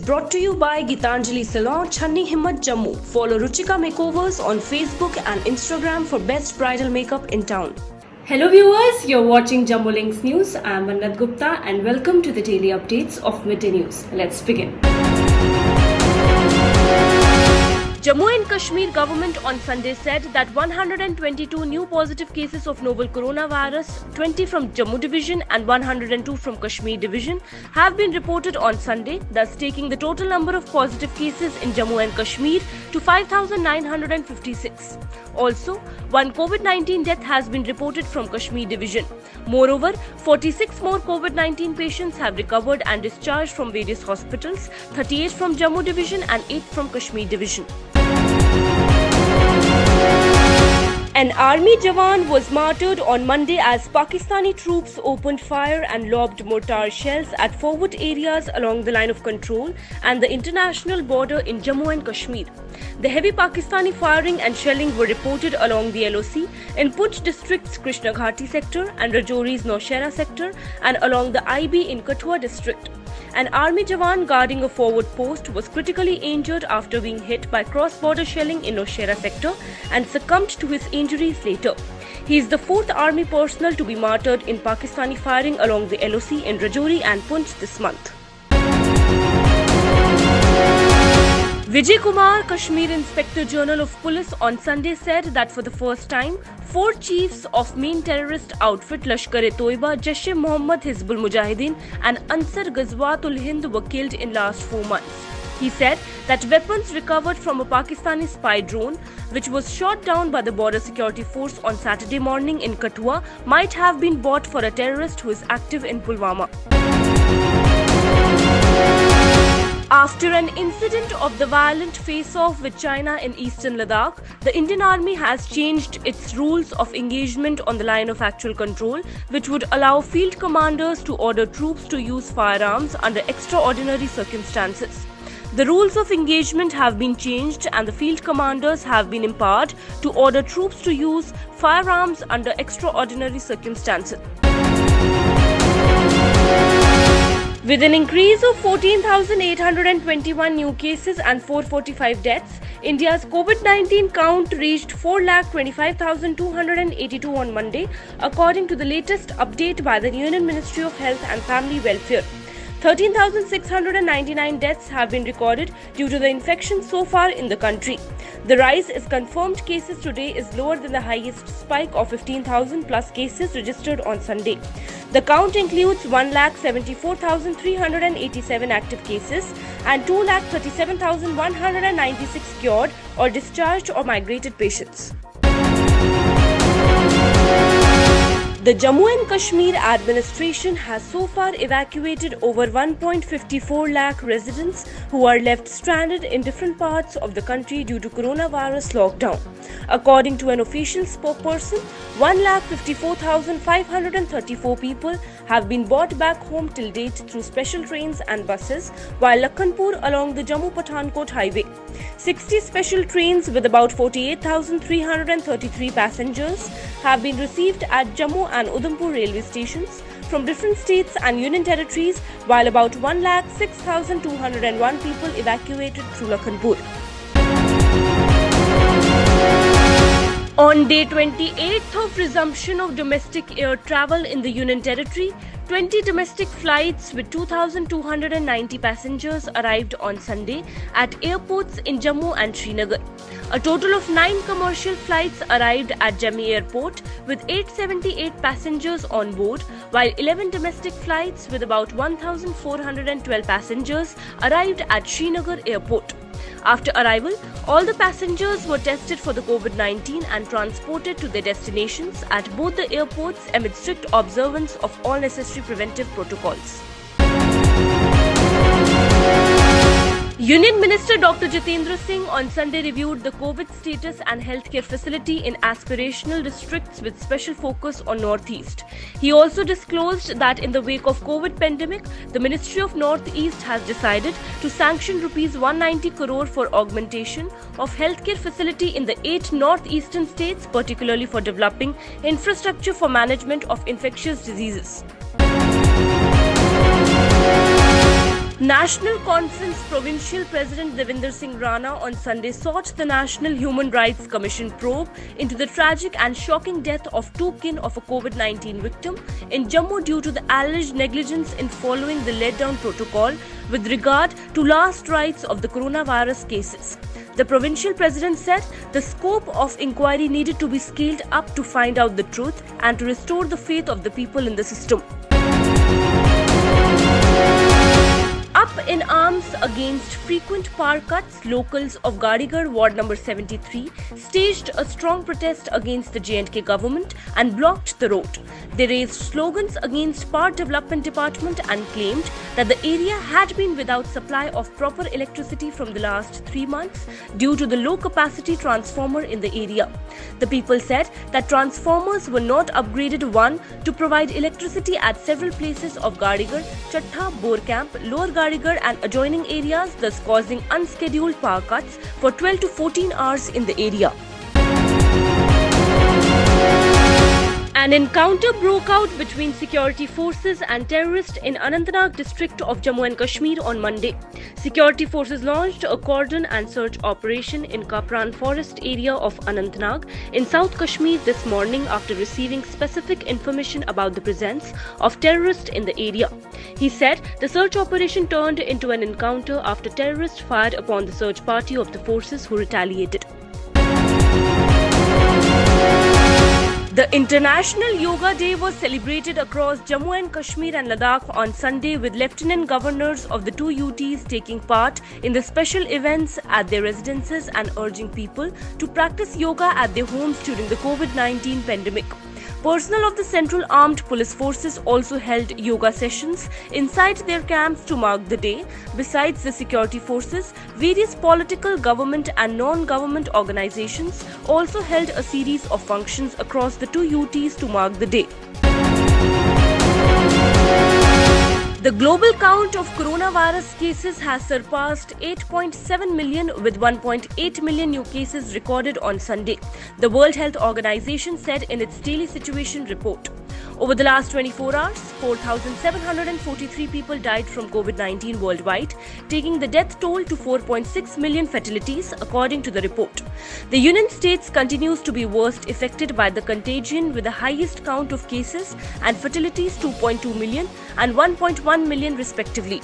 brought to you by Gitanjali Salon, Channi Himmat, Jammu. Follow Ruchika Makeovers on Facebook and Instagram for best bridal makeup in town. Hello viewers, you're watching Jammu Links News. I'm Vannat Gupta and welcome to the daily updates of Midday News. Let's begin. Jammu and Kashmir government on Sunday said that 122 new positive cases of novel coronavirus, 20 from Jammu division and 102 from Kashmir division have been reported on Sunday, thus taking the total number of positive cases in Jammu and Kashmir to 5,956. Also, one COVID-19 death has been reported from Kashmir division. Moreover, 46 more COVID-19 patients have recovered and discharged from various hospitals, 38 from Jammu division and 8 from Kashmir division. An army jawan was martyred on Monday as Pakistani troops opened fire and lobbed mortar shells at forward areas along the line of control and the international border in Jammu and Kashmir. The heavy Pakistani firing and shelling were reported along the LOC in Poonch district's Krishna Ghati sector and Rajouri's Naushera sector and along the IB in Kathua district. An army jawan guarding a forward post was critically injured after being hit by cross-border shelling in Naushera sector and succumbed to his injuries later. He is the fourth army personnel to be martyred in Pakistani firing along the LOC in Rajouri and Poonch this month. Vijay Kumar, Kashmir Inspector General of Police on Sunday said that for the first time, 4 chiefs of main terrorist outfit Lashkar-e-Toiba, Jaish-e-Mohammed, Hizbul Mujahideen and Ansar Ghazwat-ul Hind were killed in last 4 months. He said that weapons recovered from a Pakistani spy drone, which was shot down by the Border Security Force on Saturday morning in Kathua, might have been bought for a terrorist who is active in Pulwama. After an incident of the violent face-off with China in eastern Ladakh, the Indian Army has changed its rules of engagement on the line of actual control, which would allow field commanders to order troops to use firearms under extraordinary circumstances. The rules of engagement have been changed and the field commanders have been empowered to order troops to use firearms under extraordinary circumstances. With an increase of 14,821 new cases and 445 deaths, India's COVID-19 count reached 4,25,282 on Monday, according to the latest update by the Union Ministry of Health and Family Welfare. 13,699 deaths have been recorded due to the infection so far in the country. The rise in confirmed cases today is lower than the highest spike of 15,000 plus cases registered on Sunday. The count includes 1,74,387 active cases and 2,37,196 cured or discharged or migrated patients. The Jammu and Kashmir administration has so far evacuated over 1.54 lakh residents who are left stranded in different parts of the country due to coronavirus lockdown. According to an official spokesperson, 1,54,534 people have been brought back home till date through special trains and buses, while Lakhanpur along the Jammu-Pathankot highway. 60 special trains with about 48,333 passengers have been received at Jammu and Udhampur railway stations from different states and union territories, while about 1,06,201 people evacuated through Lakhanpur. On day 28th of resumption of domestic air travel in the Union Territory, 20 domestic flights with 2,290 passengers arrived on Sunday at airports in Jammu and Srinagar. A total of 9 commercial flights arrived at Jammu Airport with 878 passengers on board, while 11 domestic flights with about 1,412 passengers arrived at Srinagar Airport. After arrival, all the passengers were tested for the COVID-19 and transported to their destinations at both the airports amid strict observance of all necessary preventive protocols. Union Minister Dr. Jitendra Singh on Sunday reviewed the COVID status and healthcare facility in aspirational districts with special focus on Northeast. He also disclosed that in the wake of COVID pandemic, the Ministry of Northeast has decided to sanction Rs 190 crore for augmentation of healthcare facility in the 8 northeastern states, particularly for developing infrastructure for management of infectious diseases. National Conference Provincial President Devinder Singh Rana on Sunday sought the National Human Rights Commission probe into the tragic and shocking death of two kin of a COVID-19 victim in Jammu due to the alleged negligence in following the laid-down protocol with regard to last rites of the coronavirus cases. The provincial president said the scope of inquiry needed to be scaled up to find out the truth and to restore the faith of the people in the system. Up in arms against frequent power cuts, locals of Gadigarh Ward number 73 staged a strong protest against the J&K government and blocked the road. They raised slogans against Power Development Department and claimed that the area had been without supply of proper electricity from the last 3 months due to the low capacity transformer in the area. The people said that transformers were not upgraded to provide electricity at several places of Gadigarh, Chattha, Borcamp, Lower Gadigarh and adjoining areas, thus causing unscheduled power cuts for 12 to 14 hours in the area. An encounter broke out between security forces and terrorists in Anantnag district of Jammu and Kashmir on Monday. Security forces launched a cordon and search operation in Kapran forest area of Anantnag in South Kashmir this morning after receiving specific information about the presence of terrorists in the area. He said the search operation turned into an encounter after terrorists fired upon the search party of the forces who retaliated. The International Yoga Day was celebrated across Jammu and Kashmir and Ladakh on Sunday with Lieutenant Governors of the two UTs taking part in the special events at their residences and urging people to practice yoga at their homes during the COVID-19 pandemic. Personnel of the Central Armed Police Forces also held yoga sessions inside their camps to mark the day. Besides the security forces, various political, government and non-government organizations also held a series of functions across the two UTs to mark the day. The global count of coronavirus cases has surpassed 8.7 million with 1.8 million new cases recorded on Sunday, the World Health Organization said in its daily situation report. Over the last 24 hours, 4,743 people died from COVID-19 worldwide, taking the death toll to 4.6 million fatalities, according to the report. The United States continues to be worst affected by the contagion with the highest count of cases and fatalities 2.2 million and 1.1 million respectively.